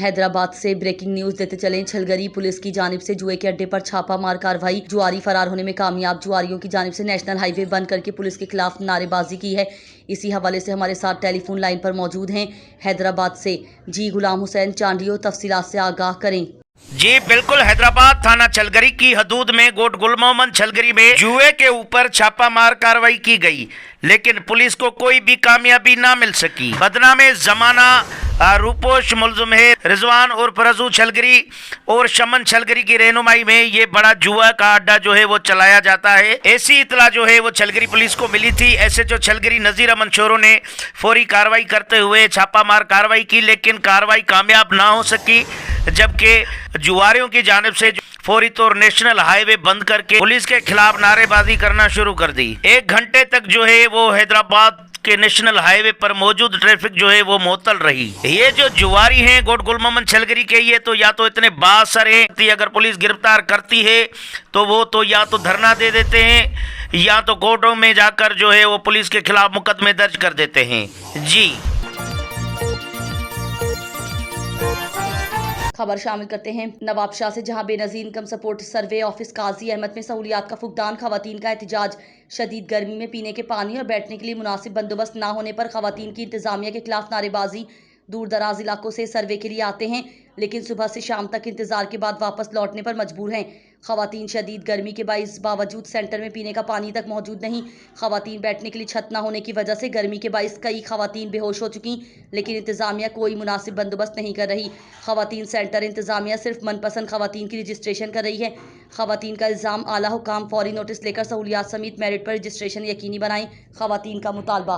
हैदराबाद से breaking news देते चले। छलगरी पुलिस की जानिब से जुए के अड्डे पर छापा मार कार्रवाई। जुआरी फरार होने में कामयाब। जुआरियों की जानिब से नेशनल हाईवे बंद करके पुलिस के खिलाफ नारेबाजी की है। इसी हवाले से हमारे साथ टेलीफोन लाइन पर मौजूद हैं हैदराबाद से जी गुलाम हुसैन चांडियो। तफसीलात से आगाह करें। जी बिल्कुल, हैदराबाद थाना छलगरी की हदूद में गोट गुल मोहम्मद छलगरी में जुए के ऊपर छापामार कार्रवाई की गई, लेकिन पुलिस को कोई भी कामयाबी ना मिल सकी। बदनामे जमाना रूपोश मुलजिम है रिजवान और रजू छलगरी और शमन छलगरी की रहनुमाई में ये बड़ा जुआ का अड्डा जो है वो चलाया जाता है। ऐसी इतला जो है वो छलगरी पुलिस को मिली थी। एसएचओ छलगरी नजीर अमन शोरो ने फौरी कार्रवाई करते हुए छापामार कार्रवाई की, लेकिन कार्रवाई कामयाब ना हो सकी, जबकि जुआरियों की जानिब से फौरी तौर नेशनल हाईवे बंद करके पुलिस के खिलाफ नारेबाजी करना शुरू कर दी। 1 घंटे तक जो है वो हैदराबाद के नेशनल हाईवे पर मौजूद ट्रैफिक जो है वो मुअत्तल रही। ये जो जुआरी हैं गोट गुल मोहम्मद छलगरी के, ये तो या तो इतने बासर हैं, अगर पुलिस गिरफ्तार करती है तो वो तो या तो धरना दे देते हैं या तो कोर्टों में जाकर जो है वो पुलिस के खिलाफ मुकदमे दर्ज कर देते हैं। जी खबर शामिल करते हैं नवाबशाह से, जहां बेनजीर इनकम सपोर्ट सर्वे ऑफिस काजी अहमद में सहूलियात का फुकदान। खवातीन का एहतजाज। शदीद गर्मी में पीने के पानी और बैठने के लिए मुनासिब बंदोबस्त ना होने पर खवातीन की इंतजामिया के खिलाफ नारेबाजी। दूर दराज इलाकों से सर्वे के लिए आते हैं, लेकिन सुबह से शाम तक इंतजार के बाद वापस लौटने पर मजबूर हैं। खवातीन शदीद गर्मी के बावजूद सेंटर में पीने का पानी तक मौजूद नहीं। खवातीन बैठने के लिए छत न होने की वजह से गर्मी के बाइस कई खवातीन बेहोश हो चुकी, लेकिन इंतजामिया कोई मुनासिब बंदोबस्त नहीं कर रही। खवातीन सेंटर इंतजामिया सिर्फ मनपसंद खवातीन की रजिस्ट्रेशन कर रही है। खवातीन का इल्ज़ाम आला हुकाम फौरी नोटिस लेकर सहूलियात समेत मेरिट पर रजिस्ट्रेशन यकीनी बनाएं। खवातीन का मुतालबा।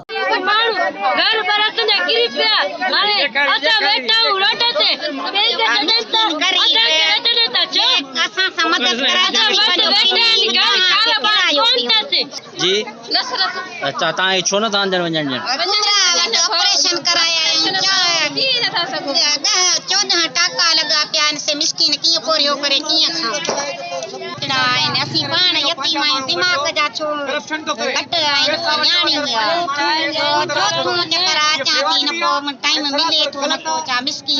जी अच्छा तव्हां छो न था अंदरि वञण ॾियण? ऑपरेशन कराया 14 टाका लॻा पिया आहिनि से मिस्किन कीअं पोरियो करे कीअं आहिनि। असीं पाण यतीम आहियूं, दिमाग़ जा छो घटि आहिनि, चोथों चकर अचां थी न पोइ टाइम मिले थो न पोइ छा मिस्किन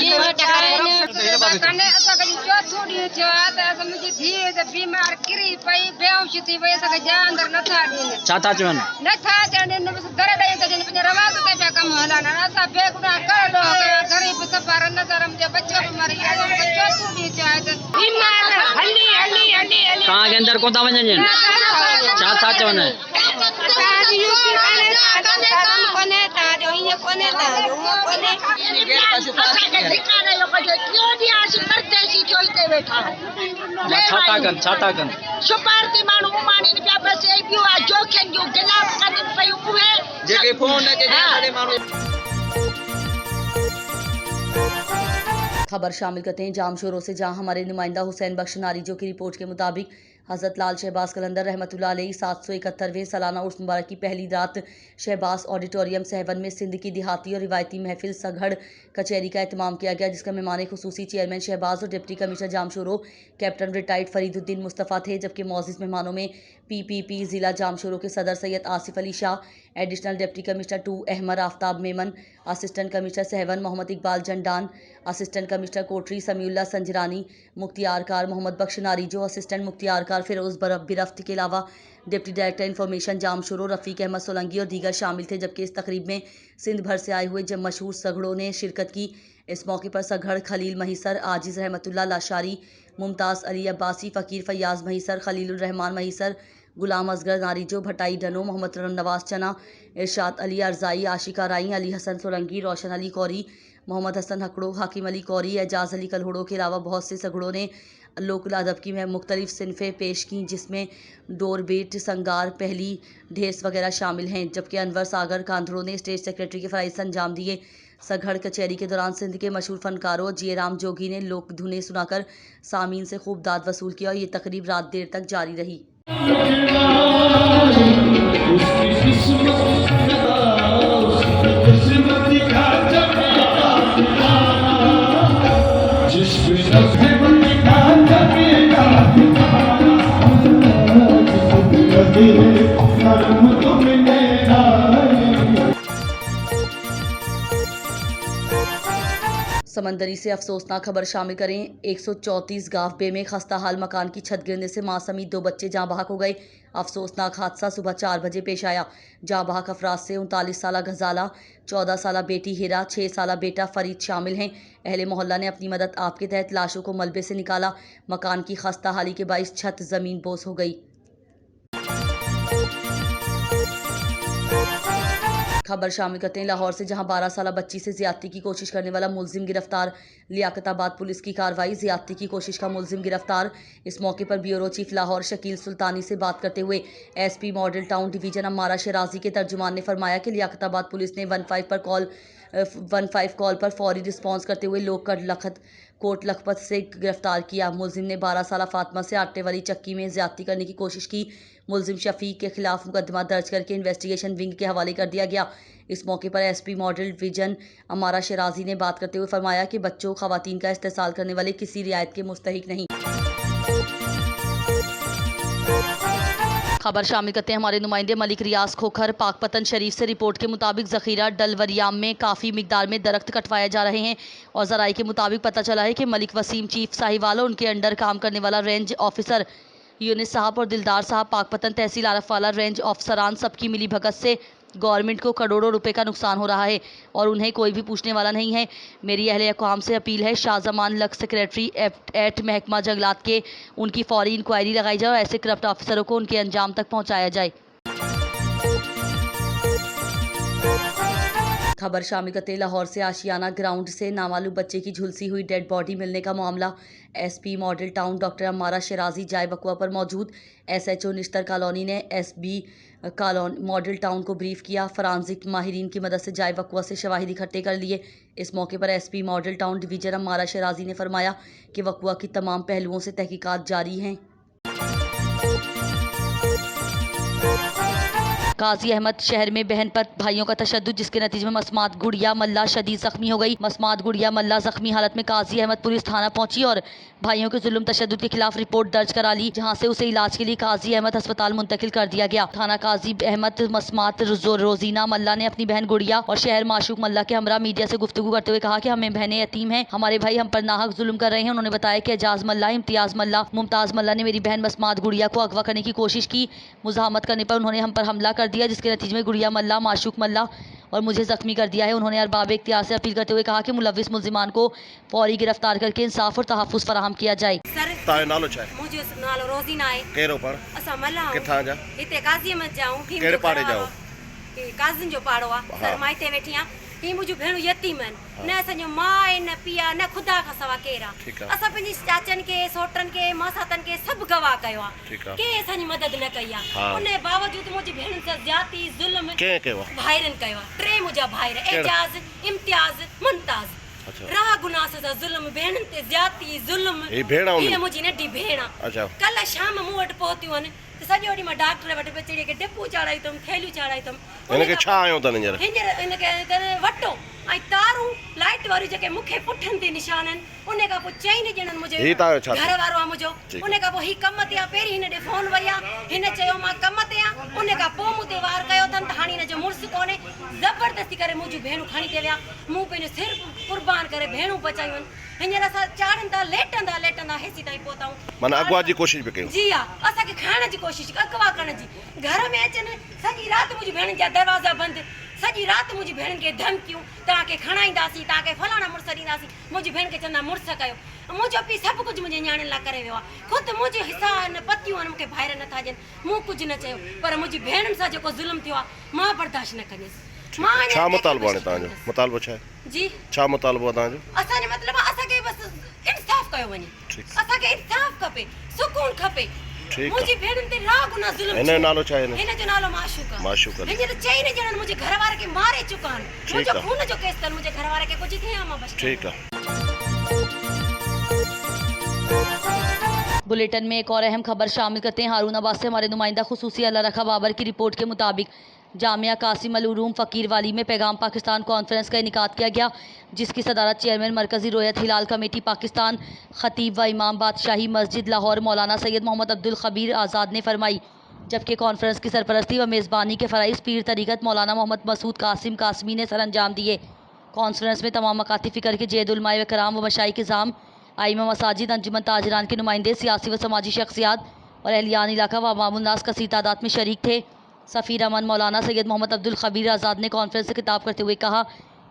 चोथों ॾींहुं थियो आहे त मुंहिंजी धीउ बीमार किरी पई, बेहोश थी वई, असांखे जान अंदरि नथा ॾियनि। छा था चवनि? नथा चवनि दर ॾेई त पंहिंजे रवाज़ ते पिया कमु हलनि। असां बेगुनाह कहिड़ो ग़रीब सफ़र नज़र मुंहिंजो बचो बि मरी वियो। चोथों ॾींहुं थियो आहे त बीमार हली हली हली हली तव्हांखे अंदरि कोन था वञण ॾियनि? छा था चवनि? छा था कनि? सुपारती माण्हू माणीनि पिया बसि पियो आहे जोखियुनि जूं गिलास कनि पयूं उहे जेके फोन ते माण्हू। खबर शामिल करते हैं जामशोरों से, जहां हमारे नुमाइंदा हुसैन बख्श नारीजो की रिपोर्ट के मुताबिक हज़रत लाल शहबाज कलंदर रहमतुल्लाह अलैह 771वें सालाना उर्स मुबारक की पहली रात शहबाज ऑडिटोरियम सहवन में सिंध की देहाती और रिवायती महफिल सघड़ कचहरी का एहतमाम किया गया, जिसका मेहमान खुसूसी चेयरमैन शहबाज और deputy commissioner Jamshoro captain retired Fariduddin Mustafa थे, जबकि मौजूद मेहमानों में PPP ज़िला जामशोरो के सदर Syed Asif Ali Shah, additional deputy commissioner 2 Ahmar Aftab Memon, assistant commissioner Sehwan Mohammad Iqbal Jandan, assistant commissioner Kotri Samiullah Sanjrani, मुख्तियार कार मोहम्मद बख्श नारीजो, असिस्टेंट मुख्तियार कार फिरोज़ बिरफ्त के अलावा deputy director information Jamshoro Rafiq Ahmed Solangi और दीगर शामिल थे। जबकि इस तकरीब में सिंध भर से आए हुए जब मशहूर सगड़ों ने शिरकत की। इस मौके पर सगड़ खलील महीसर, आजिज़ रहमतुल्लाह लाशारी, मुमताज़ अली अब्बासी, फ़कीर फैयाज़ महीसर, खलीलुर रहमान महीसर, गुलाम असगर नारीजो, भटाई डनो, मोहम्मद नवाज चना, इरशाद अली अरजाई, आशिका राई, अली हसन सोलंगी, रोशन अली कौरी, मोहम्मद हसन हकड़ो, हाकिम अली कौरी, एजाज़ अली कलहोड़ो के अलावा बहुत से सगड़ों ने लोक अदब की मुख्तलिफ सिनफ़ें पेश की, जिसमें डोर बेट, संगार, पहली, ढेस वगैरह शामिल हैं। जबकि अनवर सागर कांधड़ों ने स्टेज सेक्रेटरी के फ़राइज़ अंजाम दिए। सघड़ कचहरी के दौरान सिंध के मशहूर फनकारों जियराम जोगी ने लोक धुनें सुनाकर सामीन से खूब दाद वसूल किया और ये तकरीब रात देर तक जारी रही। समंदरी से अफसोसनाक खबर शामिल करें। 134 गांव बे में खस्ता हाल मकान की छत गिरने से मां समेत 2 बच्चे जाँ बहक हो गए। अफसोसनाक हादसा सुबह 4 बजे पेश आया। जाँ बहक अफराद से 39 साला गजाला, 14 साला बेटी हिरा, 6 साला बेटा फरीद शामिल हैं। अहले मोहल्ला ने अपनी मदद आप के तहत लाशों को मलबे से निकाला। मकान की खस्ता हाली के बाइस छत जमीन बोस हो गई। खबर शामिल करते हैं लाहौर से, जहां 12 साला बच्ची से ज्यादती की कोशिश करने वाला मुलजिम गिरफ्तार। लियाकताबाद पुलिस की कार्रवाई, ज्यादती की कोशिश का मुलजिम गिरफ्तार। इस मौके पर ब्यूरो चीफ लाहौर शकील सुल्तानी से बात करते हुए SP model town division Ammara Sharazi के तर्जुमान ने फरमाया कि लियाकताबाद पुलिस ने 15 कॉल पर फौरी रिस्पॉन्स करते हुए लोग कोट लखपत से गिरफ्तार किया। मुलजिम ने 12 साला फातिमा से आटे वाली चक्की में ज्यादती करने की कोशिश की। मुलजिम शफीक के खिलाफ मुकदमा दर्ज करके इन्वेस्टिगेशन विंग के हवाले कर दिया गया। इस मौके पर SP model division Ammara Sharazi ने बात करते हुए फरमाया कि बच्चों खवातीन का इस्तेसाल करने वाले किसी रियायत के मुस्तहिक नहीं। खबर शामिल करते हैं हमारे नुमाइंदे मलिक रियाज खोखर पाकपतन शरीफ से। रिपोर्ट के मुताबिक ज़खीरा डलवरियाम में काफ़ी मिकदार में दरख्त कटवाए जा रहे हैं और ज़राई के मुताबिक पता चला है कि मलिक वसीम चीफ साहिवाल और उनके अंडर काम करने वाला रेंज ऑफिसर यूनिस साहब और दिलदार साहब पाकपतन तहसील आरफवाला रेंज ऑफिसरान सबकी मिली भगत से गवर्नमेंट को करोड़ों रुपए का नुकसान हो रहा है और उन्हें कोई भी पूछने वाला नहीं है। मेरी अहले अक़वाम से अपील है, शाहजमान लक सेक्रेटरी एट महकमा जंगलात के उनकी फौरी इंक्वायरी लगाई जाए और ऐसे करप्ट ऑफिसरों को उनके अंजाम तक पहुंचाया जाए। खबर शामिल करते हैं लाहौर से, आशियाना ग्राउंड से नामालूम बच्चे की झुलसी हुई डेड बॉडी मिलने का मामला। SP model town doctor Ammara Sharazi जाए वकुआ पर मौजूद। एसएचओ निश्तर कॉलोनी ने एसबी मॉडल टाउन को ब्रीफ किया। फॉरेंसिक माहिरीन की मदद से जाए वकुआ से शवाहिद इकट्ठे कर लिए। इस मौके पर SP model town division Ammara Sharazi ने फरमाया कि वकुआ की तमाम पहलुओं से तहकीकात जारी हैं। काजी अहमद शहर में बहन पर भाइयों का तशद्दुद, जिसके नतीजे में मसमात गुड़िया मल्ला शदीद जख्मी हो गई। मसमात गुड़िया मल्ला जख्मी हालत में काजी अहमद पुलिस थाना पहुंची और भाइयों के जुल्म तशद्दुद के खिलाफ रिपोर्ट दर्ज करा ली, जहां से उसे इलाज के लिए काजी अहमद अस्पताल मुंतकिल कर दिया गया। थाना काजी अहमद मसमात रोजीना मल्ला ने अपनी बहन गुड़िया और शहर माशूक मल्ला के हमरा मीडिया से गुफ्तगू करते हुए कहा कि हमें बहनें यतीम हैं, हमारे भाई हम पर नाहक जुल्म कर रहे हैं। उन्होंने बताया कि एजाज मल्ला, इम्तियाज मल्ला, मुमताज मल्ला ने मेरी बहन मसमात गुड़िया को अगवा करने की कोशिश की। मुजाहमत करने पर उन्होंने हम पर हमला कर दिया, जिसके नतीजे में गुड़िया मल्ला, माशूक मल्ला और मुझे जख्मी कर दिया है। उन्होंने अरबाब इख्तियार से अपील करते हुए कहा कि मुलविस मुल्जिमान को फौरी गिरफ्तार करके इंसाफ और तहफ़्फ़ुज़ फराहम किया जाए। तायो नालो छा मुझे नालो रोजी ना है केरो पर असा मल्ला किथा जा इते काजी में जाऊं कि केड़े पाड़े जाओ काजिन जो पाड़ो आ सर माइते वेठी आ ही मुझे भेणु यतीम न असो माए न पिया न खुदा का सवा केरा असा पंहिंजी चाचन के सोटन के मासातन के सब गवाह कयो आ के असांजी मदद न कई आ उन बावजूद मुझे भेणन से ज्यादती जुल्म के कयो भाइरन कयो आ टे मुझा भाइर एजाज इम्तियाज मुमताज राह गुनाह से जुल्म भेणन ते ज्यादती जुल्म ए भेणा ये मुझी नडी भेणा अच्छा कल शाम मु वट पहुतियूं न सॼो ॾींहुं मां डॉक्टर वटि चढ़ी के डिपू चढ़ाई तुम थैलियूं चढ़ाई तुम इनके छा आयो तन जरा इनके वटो ऐं तारूं लाइट वारी जेके मूंखे पुठनि ते निशाननि उन खां पोइ चईं ॼणनि मुंहिंजे घर वारो आहे मुंहिंजो उन खां पोइ हीउ कम ते आहे। पहिरीं हिन ॾे फोन वई आहे, हिन चयो मां कम ते आहियां, उन खां पोइ मूं ते वार कयो अथनि त हाणे हिनजो मुड़ुसु कोन्हे, ज़बरदस्ती करे मुंहिंजूं भेणूं खणी ते विया। मूं पंहिंजो सिर कुर्बान करे भेणूं बचायूं आहिनि। हींअर असां चाढ़नि था लेटंदा हेसी ताईं पहुताऊं माना अगवा जी कोशिश भी कयो। जी हा, असांखे खाइण जी कोशिशि अगवा करण जी। घर में अचनि सॼी राति मुंहिंजी भेणनि जा दरवाज़ा बंदि, सॼी राति मुंहिंजी भेणनि खे धमकियूं, तव्हांखे खणाईंदासीं, तव्हांखे फलाणा मुड़ुस ॾींदासीं। मुंहिंजी भेण खे चवंदा मुड़ुस कयो। मुंहिंजो पीउ सभु कुझु मुंहिंजे नियाणियुनि लाइ करे वियो आहे। ख़ुदि मुंहिंजो हिसा आहिनि, पतियूं आहिनि, मूंखे भाइर नथा ॾियनि, मूं कुझु न चयो, पर मुंहिंजी भेणुनि सां जेको ज़ुल्म थियो आहे मां बर्दाश्त न कंदसि। छा मुतालबो आहे तव्हांजो? मुतालबो छा आहे जी? छा मुतालबो आहे तव्हांजो? असांजो मतिलबु असांखे बसि इंसाफ़ कयो वञे, असांखे इंसाफ़ खपे, सुकून खपे। मुंहिंजी भेणुनि ते राह गुनाह ज़ुल्म हिन जो नालो छा आहे? हिन जो नालो माशूक आहे। माशूक आहे। हींअर चईं ॼणनि मुंहिंजे घर वारे खे मारे चुका आहिनि। मुंहिंजो खून जो केस अथनि, मुंहिंजे घर वारे खे कुझु थिए मां बसि ठीक है। बुलेटिन में एक और अहम खबर शामिल करते हैं। हारूनाबाद से हमारे नुमाइंदा खुसूसी अल्लाह रखा बाबर की रिपोर्ट के मुताबिक जामिया कासिम अल उलूम फ़कीर वाली में पैगाम पाकिस्तान कॉन्फ्रेंस का इनेकाद किया गया, जिसकी सदारत चेयरमैन मरकज़ी रोयत हिलाल कमेटी पाकिस्तान, ख़तीब व इमाम बादशाही मस्जिद लाहौर मौलाना सैयद मोहम्मद अब्दुल खबीर आज़ाद ने फरमाई, जबकि कॉन्फ्रेंस की सरपरस्ती व मेज़बानी के फ़राइज़ पीर तरीक़त मौलाना मोहम्मद मसूद कासिम कासमी ने सर अंजाम दिए। कॉन्फ्रेंस में तमाम मकाती फ़िक्र के जैद उलमाए व कराम व मशाइख इज़ाम, आइमा मसाजिद, अंजुमन ताजरान के नुमाइंदे, सियासी व समाजी शख्सियात और अहलियान इलाका व अवामुन्नास कसीर तादाद में शरीक थे। सफ़ीर अमन मौलाना सैयद मोहम्मद अब्दुल खबीर आज़ाद ने कॉन्फ्रेंस से खिताब करते हुए कहा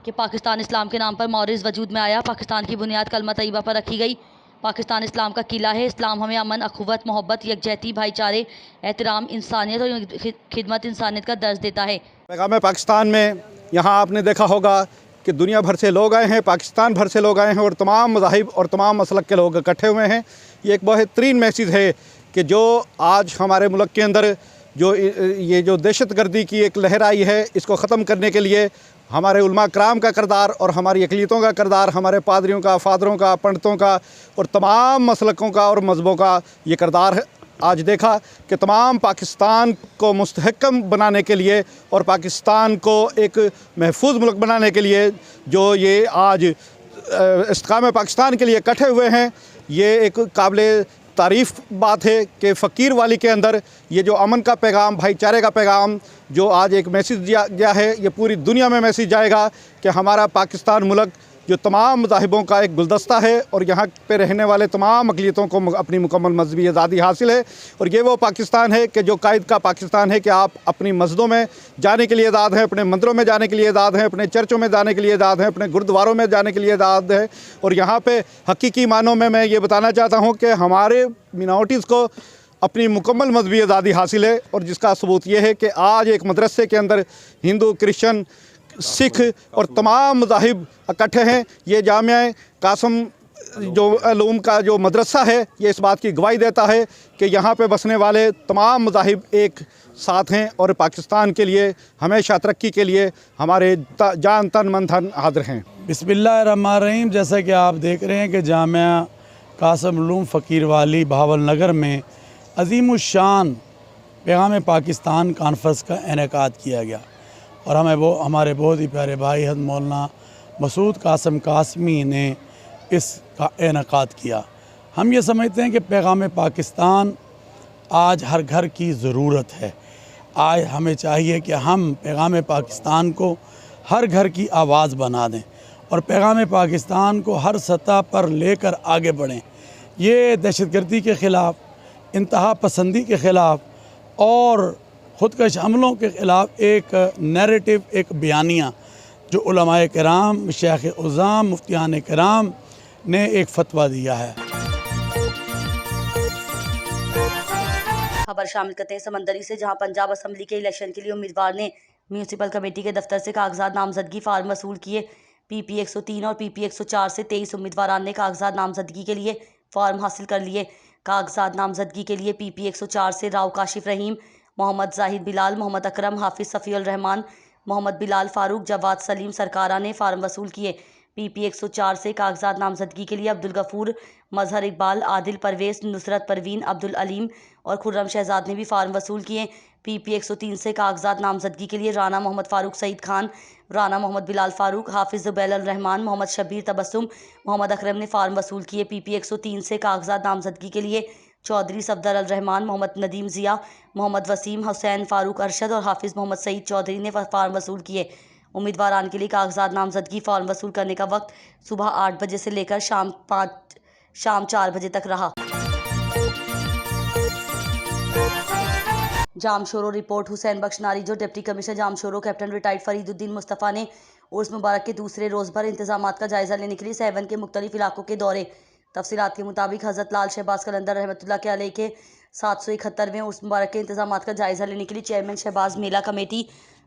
कि पाकिस्तान इस्लाम के नाम पर मौरिज़ वजूद में आया। पाकिस्तान की बुनियाद कलमा तैयबा पर रखी गई। पाकिस्तान इस्लाम का किला है। इस्लाम हमें अमन, अखुवत, मोहब्बत, यकजहती, भाईचारे, एहतराम, इंसानियत और खिदमत इंसानियत का दर्ज देता है। पैगाम पाकिस्तान में यहाँ आपने देखा होगा कि दुनिया भर से लोग आए हैं, पाकिस्तान भर से लोग आए हैं और तमाम मज़ाहिब और तमाम मसलक के लोग इकट्ठे हुए हैं। ये एक बेहतरीन मैसेज है कि जो आज हमारे मुल्क के अंदर ये जो दहशतगर्दी की एक लहर आई है, इसको ख़त्म करने के लिए हमारे उलमा कराम का किरदार और हमारी अक़लियतों का किरदार, हमारे पादरियों का, फादरों का, पंडितों का और तमाम मसलकों का और मज़हबों का ये किरदार है। आज देखा कि तमाम पाकिस्तान को मुस्तहकम बनाने के लिए और पाकिस्तान को एक महफूज मुल्क बनाने के लिए जो ये आज इस्तिकाम पाकिस्तान के लिए इकट्ठे हुए हैं, ये एक काबिल तारीफ़ बात है कि फ़कीर वाली के अंदर ये जो अमन का पैगाम, भाईचारे का पैगाम जो आज एक मैसेज दिया गया है, ये पूरी दुनिया में मैसेज जाएगा कि हमारा पाकिस्तान मुल्क जो तमाम मज़ाहिबों का एक गुलदस्ता है और यहाँ पे रहने वाले तमाम अक़लियतों को अपनी मुकम्मल मज़हबी आज़ादी हासिल है। और ये वो पाकिस्तान है कि जो कायद का पाकिस्तान है कि आप अपनी मस्जिदों में जाने के लिए आज़ाद हैं, अपने मंदिरों में जाने के लिए आज़ाद हैं, अपने चर्चों में जाने के लिए आज़ाद हैं, अपने गुरुद्वारों में जाने के लिए आज़ाद हैं। और यहाँ पर हकीकी मानों में मैं ये बताना चाहता हूँ कि हमारे मिनॉरिटीज़ को अपनी मुकम्मल मज़हबी आज़ादी हासिल है। और जिसका सबूत ये है कि आज एक मदरसे के अंदर हिंदू, क्रिश्चन, सिख और तमाम मज़ाहिब इकट्ठे हैं। ये जामिया कासिम जो उलूम का जो मदरसा है, ये इस बात की गवाही देता है कि यहाँ पे बसने वाले तमाम मज़ाहिब एक साथ हैं और पाकिस्तान के लिए हमेशा तरक्की के लिए हमारे जान तन मन धन हाज़िर हैं। बिस्मिल्लाहिर्रहमानिर्रहीम। जैसा कि आप देख रहे हैं कि जामिया कासिम उलूम फ़कीर वाली बहावल नगर में अज़ीमुश्शान पैगाम पाकिस्तान कॉन्फ्रेंस का इनेकाद किया गया और हमारे बहुत ही प्यारे भाई हज़रत मौलाना मसूद कासिम कासमी ने इसका इनेकाद किया। हम ये समझते हैं कि पैगाम पाकिस्तान आज हर घर की ज़रूरत है। आज हमें चाहिए कि हम पैगाम पाकिस्तान को हर घर की आवाज़ बना दें और पैगाम पाकिस्तान को हर सतह पर लेकर आगे बढ़ें। ये दहशतगर्दी के ख़िलाफ़, इंतहा पसंदी के ख़िलाफ़ और ख़ुदकश हमलों के ख़िलाफ़ एक नैरेटिव, एक बयानिया जो उलमाए किराम, शेख उज़ाम, मुफ्तियान किराम ने एक फ़तवा दिया है। खबर शामिल करते हैं समंदरी से, जहां पंजाब असम्बली के इलेक्शन के लिए उम्मीदवार ने म्यूनसिपल कमेटी के दफ्तर से कागजात नामजदगी फार्म वसूल किए। PP 103 और PP 104 से 23 उम्मीदवार ने कागजात नामजदगी के लिए फॉर्म हासिल कर लिए। कागजात नामजदगी के लिए PP 104 से राव काशिफ रहीम, मोहम्मद जाहिद बिलाल, मोहम्मद अकरम, हाफिज़ सफ़ीउल रहमान, मोहम्मद बिलाल फ़ारूक, जवाद सलीम सरकारा ने फार्म वसूल किए। PP 104 से कागजात नामजदगी के लिए अब्दुल गफूर, मजहर इकबाल, आदिल परवेज़, नुसरत परवीन, अब्दुल अलीम और खुर्रम शहजाद ने भी फार्म वसूल किए। PP 103 से कागजात नामजदगी के लिए राना मोहम्मद फ़ारूक सईद खान, राना मोहम्मद बिलाल फ़ारूक, हाफिज़ ज़ुबैल अल रहमान, मोहम्मद शबीर तबस्सुम, मोहम्मद अकरम ने फार्म वसूल किए। PP 103 से कागजात नामजदगी के लिए चौधरी सफदर अल रहमान, मोहम्मद नदीम ज़िया, मोहम्मद वसीम, हुसैन फ़ारूक अरशद और हाफिज़ मोहम्मद सईद चौधरी ने फार्म वसूल किए। उम्मीदवारान के लिए कागजात नामजदगी फार्म वसूल करने का वक्त सुबह 8 बजे से लेकर शाम 4 बजे तक रहा। Jamshoro report. Hussain Bakhsh Narejo deputy commissioner Jamshoro captain retired Fariduddin Mustafa ने उर्स मुबारक के दूसरे रोज़ भर इंतजामात का जायज़ा लेने के लिए सहवन के मुख्तलिफ इलाकों के दौरे। तफसीलात के मुताबिक हज़रत लाल शहबाज कलंदर रहमतुल्लाह के अलैह के 771वें उर्स मुबारक के इंतजामात का जायज़ा लेने के लिए चेयरमैन शहबाज मेला committee,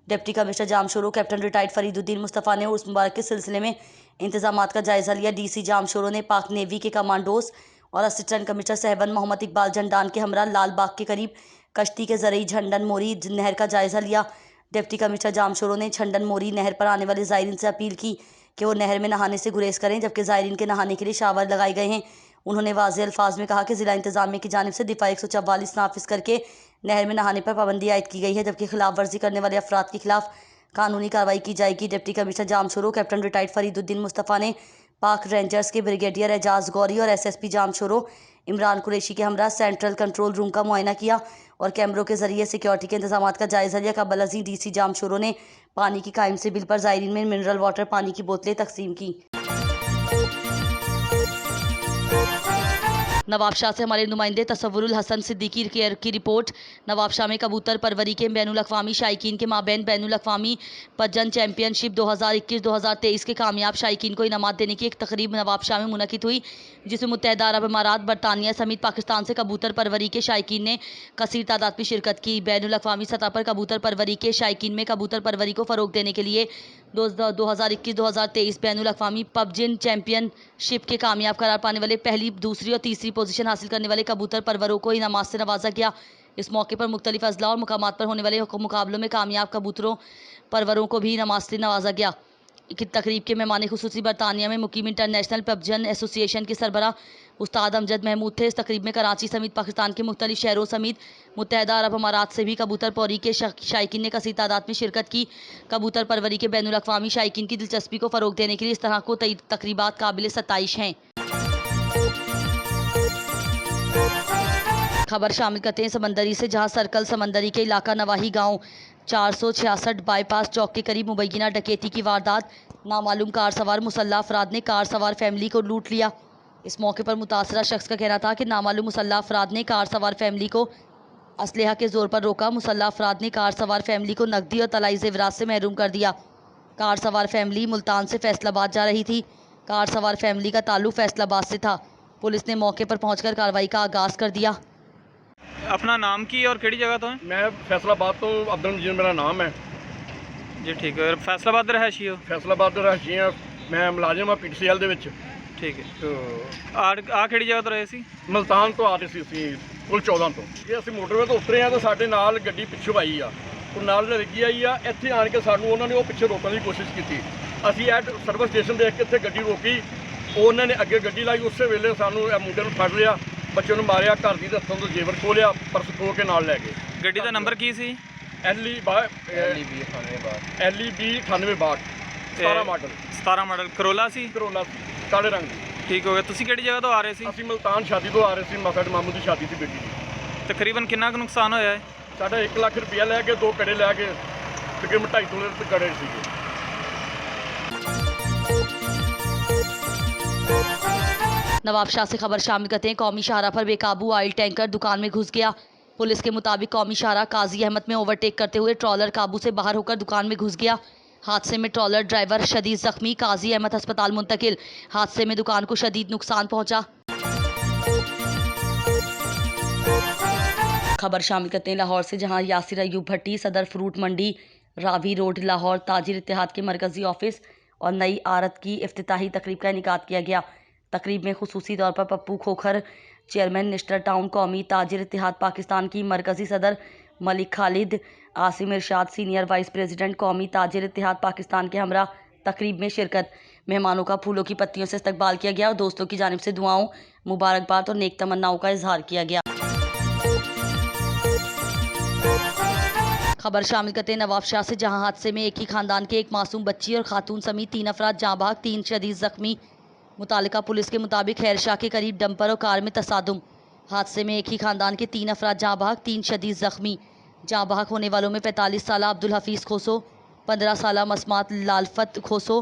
deputy commissioner Jamshoro captain retired Fariduddin Mustafa ने उर्स मुबारक के सिलसिले में इंतजामात का जायज़ा लिया। DC जामशोरो ने पाक नेवी के कमांडोज और असिस्टेंट कमिश्नर सहवन मोहम्मद इकबाल झंडान के हमरा लाल बाग के करीब कश्ती के ज़रिए झंडन मोरी नहर का जायज़ा लिया। डिप्टी कमिश्नर जामशोरो ने झंडन मोरी नहर पर आने वाले ज़ायरीन से अपील की कि वो नहर में नहाने से गुरेज करें, जबकि ज़ायरीन के नहाने के लिए शावर लगाए गए हैं। उन्होंने वाज़ेह अल्फाज में कहा कि ज़िला इंतज़ामिया की जानिब से दिफ़ा 144 नाफिज़ करके नहर में नहाने पर पाबंदी आयद की गई है, जबकि खिलाफ वर्जी करने वाले अफराद के खिलाफ कानूनी कार्रवाई की जाएगी। Deputy commissioner Jamshoro captain retired Fariduddin Mustafa ने पाक रेंजर्स के ब्रिगेडियर एजाज गौरी और SSP जामशोरो इमरान कुरैशी के हमरा सेंट्रल कंट्रोल रूम का मुआयना किया और कैमरों के जरिए सिक्योरिटी के इंतजाम का जायजा लिया। कबल अजीम DC जामशोरों ने पानी की कायम से बिल पर ज़ायरीन में मिनरल वाटर पानी की बोतलें तकसीम की। नवाबशाह से हमारे नुमाइंदे तसव्वुरुल हसन सिद्दीकी की रिपोर्ट। नवाबशाह में कबूतर परवरी के बैनुल अक़वामी शायकीन के माबैन बैनुल अक़वामी पजन चैम्पियनशिप 2021-2023 के कामयाब शायकीन को इनामात देने की एक तकरीब नवाबशाह में मुनक़िद हुई, जिसमें मुत्तहदा अरब अमारात, बरतानिया समेत पाकिस्तान से कबूतर परवरी के शायकीन ने कसीर तादाद में शिरकत की। बैनुल अक़वामी सतह पर कबूतर परवरी के शायकीन में कबूतर परवरी को फ़रोग़ देने के लिए 2021-2023 बैनुल अक़वामी पबजिन चैम्पियनशिप के कामयाब करार पाने वाले पहली, दूसरी और तीसरी पोजीशन हासिल करने वाले कबूतर परवरों को इनामात से नवाजा गया। इस मौके पर मुख्तलिफ अजला और मुकामात पर होने वाले मुकाबलों में कामयाब कबूतरों परवरों को भी इनामात से नवाजा गया। तकरीब के मेहमान खुसूसी बरतानिया में मुकीम इंटरनेशनल पबजन एसोसिएशन के सरबराह उस्ताद अमजद महमूद थे। इस तकरीब में कराची समेत पाकिस्तान के मुख्तलिफ शहरों समेत मुत्तहदा अरब अमारात से भी कबूतर पौरी के शायकीन ने कसीर तादाद में शिरकत की। कबूतर परवरी के बैनुल अक़वामी शायकीन की दिलचस्पी को फ़रोग़ देने के लिए इस तरह को तकरीबात काबिल सताइश हैं। खबर शामिल करते हैं समंदरी से, जहां सर्कल समंदरी के इलाका नवाही गांव 466 बाईपास चौक के करीब मुबैना डकैती की वारदात। नामालूम कार सवार मुसल्लह अफराद ने कार सवार फैमिली को लूट लिया। इस मौके पर मुतासरा शख्स का कहना था कि नामालूम मुसल्लह अफराद ने कार सवार फैमिली को असलहा के जोर पर रोका। मुसल्लह अफराद ने कार सवार फैमिली को नकदी और तलाई ज़ेवरात से महरूम कर दिया। कार सवार फैमिली मुल्तान से फैसलाबाद जा रही थी। कार सवार फैमिली का ताल्लुक फैसलाबाद से था। पुलिस ने मौके पर पहुंचकर कार्रवाई का आगाज़ कर दिया। अपना नाम की और केड़ी जगह तो है? मैं फैसलाबाद तो अब्दुल मजीद मेरा नाम है जी। ठीक है। फैसलाबाद रहायशी हो? फैसलाबाद रहायशी है। मैं मुलाजिम हाँ PTCL ਦੇ ਵਿੱਚ। ठीक है। तो ਆ ਕਿਹੜੀ ਜਗ੍ਹਾ ਤੋਂ ਰਹੇ ਸੀ? ਮਲਤਾਨ ਤੋਂ ਆ ਰਹੇ ਸੀ ਅਸੀਂ ਕੁੱਲ 14 ਤੋਂ। ਜੇ ਅਸੀਂ ਮੋਟਰਵੇ ਤੋਂ ਉਤਰੇ ਆ ਤਾਂ ਸਾਡੇ ਨਾਲ ਗੱਡੀ ਪਿੱਛੋਂ ਆਈ ਆ, ਉਹ ਨਾਲ ਲੱਗੀ ਆਈ ਆ। ਇੱਥੇ ਆਣ ਕੇ ਸਾਨੂੰ ਉਹਨਾਂ ਨੇ ਉਹ ਪਿੱਛੇ ਰੋਕਣ ਦੀ ਕੋਸ਼ਿਸ਼ ਕੀਤੀ। ਅਸੀਂ ਐਡ ਸਰਵਿਸ ਸਟੇਸ਼ਨ ਦੇਖ ਕੇ ਇੱਥੇ ਗੱਡੀ ਰੋਕੀ। ਉਹਨਾਂ ਨੇ ਅੱਗੇ ਗੱਡੀ ਲਾਈ। ਉਸੇ ਵੇਲੇ ਸਾਨੂੰ ਇਹ ਮੁੰਡੇ ਨੂੰ ਫੜ ਲਿਆ, ਬੱਚੇ ਨੂੰ ਮਾਰਿਆ, ਘਰ ਦੀ ਹੱਥੋਂ ਤੋਂ ਜੇਵਰ ਖੋਲਿਆ, ਪਰਸ ਖੋਹ ਕੇ ਨਾਲ ਲੈ ਗਏ। ਗੱਡੀ ਦਾ ਨੰਬਰ ਕੀ ਸੀ? LEB 9862 17 model. 17 ਮਾਡਲ ਕਰੋਲਾ ਸੀ? ਕਰੋਲਾ ਸੀ, ਕਾਲੇ ਰੰਗ ਦੀ। ਠੀਕ ਹੋ ਗਿਆ। ਤੁਸੀਂ ਕਿਹੜੀ ਜਗ੍ਹਾ ਤੋਂ ਆ ਰਹੇ ਸੀ? ਅਸੀਂ ਮਲਤਾਨ ਸ਼ਾਦੀ ਤੋਂ ਆ ਰਹੇ ਸੀ। ਸਾਡੇ ਮਾਮੂ ਦੀ ਸ਼ਾਦੀ ਸੀ ਬੇਟੀ ਦੀ। ਤਕਰੀਬਨ ਕਿੰਨਾ ਕੁ ਨੁਕਸਾਨ ਹੋਇਆ ਹੈ? ਸਾਡਾ 1 ਲੱਖ ਰੁਪਇਆ ਲੈ ਕੇ 2 ਕੜੇ ਲੈ ਕੇ ਤਕਰੀਬਨ 2.5 ਤੋਲੇ ਦੇ ਕੜੇ ਸੀਗੇ। नवाबशाह से खबर शामिल करते हैं। कौमी शाहराह पर बेकाबू ऑयल टैंकर दुकान में घुस गया। पुलिस के मुताबिक कौमी शाहराह काजी अहमद में ओवरटेक करते हुए ट्रॉलर काबू से बाहर होकर दुकान में घुस गया। हादसे में ट्रॉलर ड्राइवर शदीद जख्मी, काजी अहमद अस्पताल मुंतकिल। हादसे में दुकान को शदीद नुकसान पहुंचा। खबर शामिल करते हैं लाहौर से, जहां यासिर अयूब भट्टी सदर फ्रूट मंडी रावी रोड लाहौर ताजिर इत्तेहाद के मरकज़ी ऑफिस और नई आरत की इफ्तिताही तकरीब का इनेकाद किया गया। तकरीब में खुसूसी तौर पर पप्पू खोखर चेयरमैन निस्टर टाउन, कौमी ताजिर इत्तेहाद पाकिस्तान की मरकज़ी सदर मलिक खालिद, आसिम इरशाद सीनियर वाइस प्रेसिडेंट कौमी ताजिर इत्तेहाद पाकिस्तान के हमरा तकरीब में शिरकत। मेहमानों का फूलों की पत्तियों से इस्तकबाल किया गया और दोस्तों की जानिब से दुआओं, मुबारकबाद और नेक तमन्नाओं का इजहार किया गया। खबर शामिल करते हैं नवाबशाह से, जहां हादसे में एक ही खानदान के एक मासूम बच्ची और खातून समेत 3 अफराद जाँ बहक, 3 शदीद जख्मी। मुतालिका पुलिस के मुताबिक खैरशाह के करीब डंपर और कार में तसादुम। हादसे में एक ही खानदान के 3 अफराद जाँ बहक, 3 शदीद जख्मी। जाँ बहक होने वालों में 45 साला अब्दुल हफीज़ खोसो, 15 साला मसमात लालफत खोसो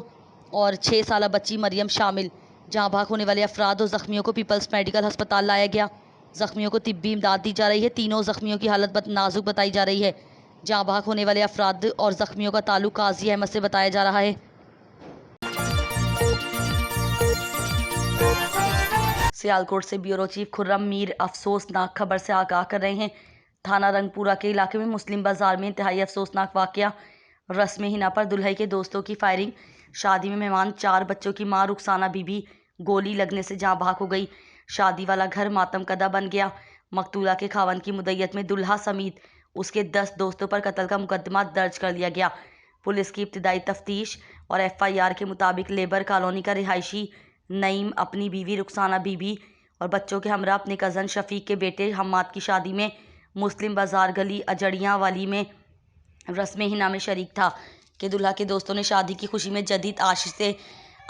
और 6 साला बच्ची मरियम शामिल। जाँ बहक होने वाले अफराद और ज़ख्मियों को पीपल्स मेडिकल अस्पताल लाया गया। ज़ख्मियों को तिब्बी इमदाद दी जा रही है। तीनों ज़ख्मियों की हालत नाजुक बताई जा रही है। जाँ बहक होने वाले अफराद और ज़ख्मियों का ताल्लुक काजी अहमद से बताया जा रहा है। सियालकोट से ब्यूरो चीफ खुर्रम मीर अफसोसनाक खबर से आगाह कर रहे हैं। थाना रंगपुरा के इलाके में मुस्लिम बाजार में इंतहाई अफसोसनाक वाक़या। रस्म हिना पर दुल्हे के दोस्तों की फायरिंग। शादी में मेहमान 4 बच्चों की मां रुखसाना बीबी गोली लगने से जाँ बहक हो गई। शादी वाला घर मातम कदा बन गया। मकतूला के खावन की मुद्दत में दुल्हा समेत उसके 10 दोस्तों पर कत्ल का मुकदमा दर्ज कर लिया गया। पुलिस की इब्तिदाई तफ्तीश और FIR के मुताबिक लेबर कॉलोनी का रिहायशी नईम अपनी बीवी रुखसाना बीबी और बच्चों के हमरा अपने कज़न शफीक के बेटे हम्माद की शादी में मुस्लिम बाजार गली अजड़ियाँ वाली में रस्म हिना में शरीक था कि दुल्हा के दोस्तों ने शादी की खुशी में जदीद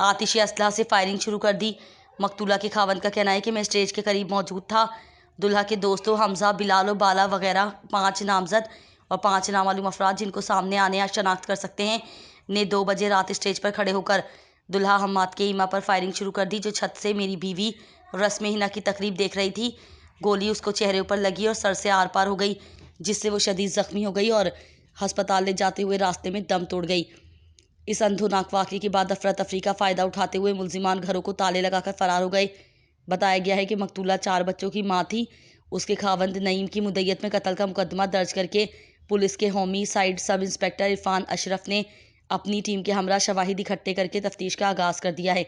आतिशी असलहा से फायरिंग शुरू कर दी। मकतूला के खावंद का कहना है कि मैं स्टेज के करीब मौजूद था। दुल्हा के दोस्तों हमजा, बिलाल और बाला वगैरह 5 नामजद और 5 नामालूम अफराद जिनको सामने आने या शनाख्त कर सकते हैं ने 2 बजे रात स्टेज पर खड़े होकर दुल्हा हम्माद के ईमा पर फायरिंग शुरू कर दी, जो छत से मेरी बीवी रस्म हिना की तकरीब देख रही थी। गोली उसको चेहरे पर लगी और सर से आर पार हो गई, जिससे वो शदीद जख्मी हो गई और अस्पताल ले जाते हुए रास्ते में दम तोड़ गई। इस अंधोनाक वाक़े के बाद अफरा तफरी का फ़ायदा उठाते हुए मुलजिमान घरों को ताले लगाकर फरार हो गए। बताया गया है कि मकतूला 4 बच्चों की मां थी। उसके खावंद नईम की मुद्दत में कत्ल का मुकदमा दर्ज करके पुलिस के Homi side sub inspector Irfan Ashraf ने अपनी टीम के हमरा शवाहिद इकट्ठे करके तफ्तीश का आगाज़ कर दिया है।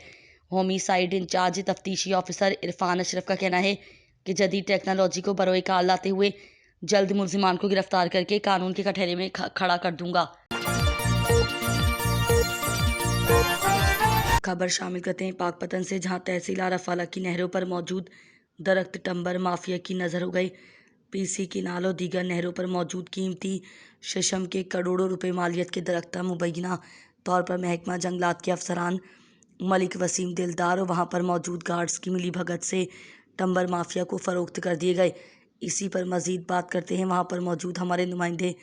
होमी साइड इंचार्ज तफ्तीशी ऑफिसर इरफान अशरफ का कहना है कि जदीद टेक्नोलॉजी को बरोए कार लाते हुए जल्द मुलजिमान को गिरफ्तार करके कानून के कटहरे में खड़ा कर दूंगा। खबर शामिल करते हैं पाकपतन से, जहां तहसील आरफवाला की नहरों पर मौजूद दरख्त टंबर माफिया की नज़र हो गई। पीसी किनाल और दीगर नहरों पर मौजूद कीमती शीशम के करोड़ों रुपए मालियत के दरख्त मुबैना तौर पर महकमा जंगलात के अफसरान मलिक वसीम दिलदार और वहां पर मौजूद गार्ड्स की मिली भगत से टंबर माफिया को फ़रोख्त कर दिए गए। इसी पर मज़ीद बात करते हैं वहां पर मौजूद हमारे नुमाइंदे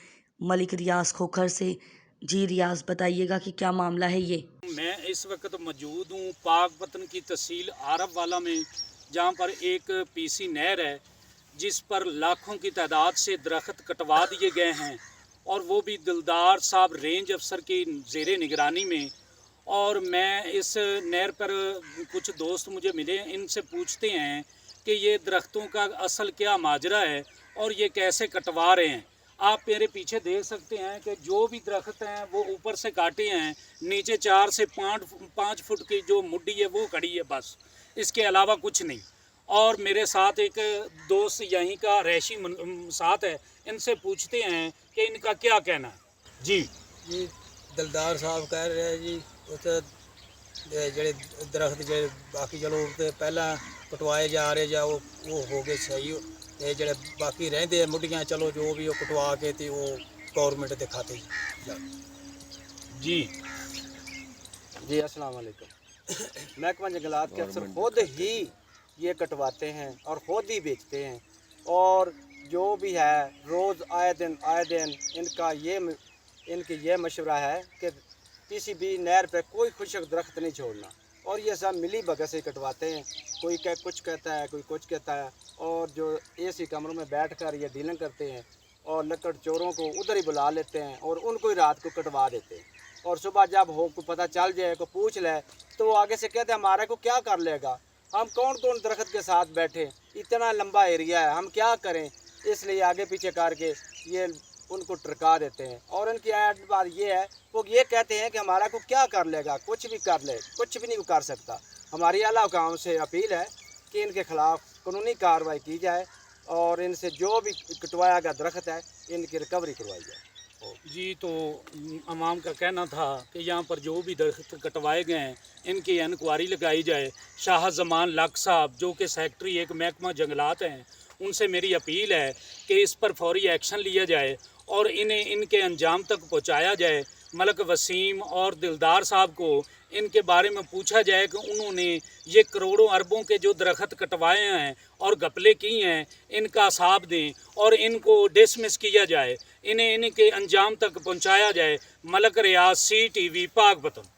मलिक रियाज खोखर से। जी रियाज, बताइएगा कि क्या मामला है ये। मैं इस वक्त मौजूद हूँ पाकपतन की तहसील आरफवाला में, जहाँ पर एक पीसी नहर है जिस पर लाखों की तादाद से दरख्त कटवा दिए गए हैं, और वो भी दिलदार साहब रेंज अफसर की ज़ेरे निगरानी में। और मैं इस नहर पर कुछ दोस्त मुझे मिले, इनसे पूछते हैं कि ये दरख्तों का असल क्या माजरा है और ये कैसे कटवा रहे हैं। आप मेरे पीछे देख सकते हैं कि जो भी दरख्त हैं वो ऊपर से काटे हैं, नीचे 4 से 5 फुट की जो मुड्डी है वो खड़ी है, बस इसके अलावा कुछ नहीं। और मेरे साथ एक दोस्त यहीं का रैशी साथ है, इनसे पूछते हैं कि इनका क्या कहना है। जी दिलदार साहब कह रहे हैं जी उत्थे ਜਿਹੜੇ ਦਰਖਤ ਜਿਹੜੇ ਬਾਕੀ ਚਲੋ ਤੇ ਪਹਿਲਾਂ ਕਟਵਾਏ ਜਾ ਰਹੇ ਜਾਂ ਉਹ ਹੋ ਗਏ ਸਹੀ, ਤੇ ਜਿਹੜੇ ਬਾਕੀ ਰਹਿੰਦੇ ਆ ਮੁੱਢੀਆਂ ਚਲੋ ਜੋ ਵੀ ਉਹ ਕਟਵਾ ਕੇ ਤੇ ਉਹ गवर्नमेंट ਦੇ ਖਾਤੇ जी जी अस्सलाम वालेकुम। महकमा जंगलात के अफसर खुद ही ये कटवाते हैं और खुद ही बेचते हैं, और जो भी है रोज़ आए दिन इनकी ये मशवरा है कि PCB नहर पे कोई खुशक दरख्त नहीं छोड़ना, और ये सब मिली भगत से कटवाते हैं। कोई कुछ कहता है, कोई कुछ कहता है, और जो AC कमरों में बैठकर ये डीलिंग करते हैं और लकड़ चोरों को उधर ही बुला लेते हैं और उनको ही रात को कटवा देते हैं। और सुबह जब हो को पता चल जाए, को पूछ ले, तो वो आगे से कहते हैं हमारे को क्या कर लेगा, हम कौन कौन दरख्त के साथ बैठे, इतना लंबा एरिया है, हम क्या करें। इसलिए आगे पीछे करके ये उनको टरका देते हैं। और उनकी बात ये है, वो ये कहते हैं कि हमारा को क्या कर लेगा, कुछ भी कर ले, कुछ भी नहीं कर सकता। हमारी आला हुकाम से अपील है कि इनके ख़िलाफ़ कानूनी कार्रवाई की जाए और इनसे जो भी कटवाया गया दरख्त है इनकी रिकवरी करवाई जाए। जी, तो अवाम का कहना था कि यहाँ पर जो भी दरख्त कटवाए गए हैं इनकी इंक्वायरी लगाई जाए। शाह जमान लक साहब जो कि सेक्रेटरी एक महकमा जंगलात हैं, उनसे मेरी अपील है कि इस पर फौरी एक्शन लिया जाए और इन्हें इनके अंजाम तक पहुँचाया जाए। मलिक वसीम और दिलदार साहब को इनके बारे में पूछा जाए कि उन्होंने ये करोड़ों अरबों के जो दरख्त कटवाए हैं और घपले की हैं, इनका हिसाब दें और इनको डिसमिस किया जाए, इन्हें इनके अंजाम तक पहुंचाया जाए। मलिक रियाज, CTV पाकपतन।